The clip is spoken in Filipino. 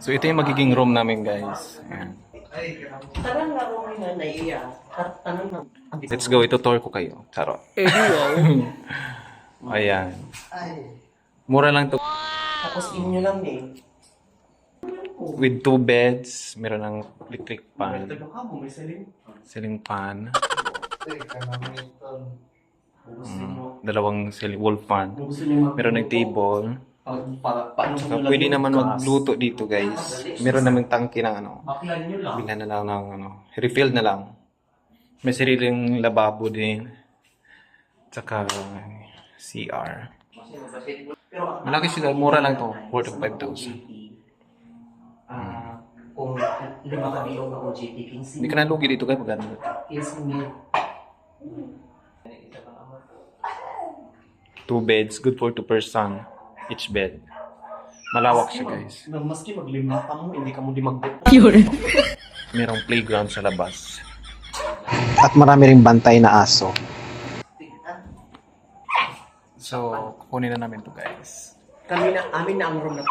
So ito yung magiging room namin, guys. Ayan. Tarang nga ko na naiya. Tanong na. Let's go, ito tour ko kayo. Charot. Ayan. Mura lang to. Tapos inyo lang eh. With 2 beds, meron ng electric fan, ceiling fan, dalawang wall fan, meron ng table. So, pwede naman magluto dito, guys. Meron namang tangke ng ano. Bilhan na lang ng ano, refill na lang. May sariling lababo din. Tsaka CR. Malaki sila, mura lang to, worth of 5,000. Kung 5 ka bilog ako GT, 15 Hindi ka nalugi dito, guys, maganda. 15 mil. 2 beds, good for 2 person each bed. Malawak siya, guys. Maski maglima ka mo, hindi ka mo di mag-bet. Merong playground sa labas. At marami ring bantay na aso. So, kukunin na namin to, guys. Amin na ang room na.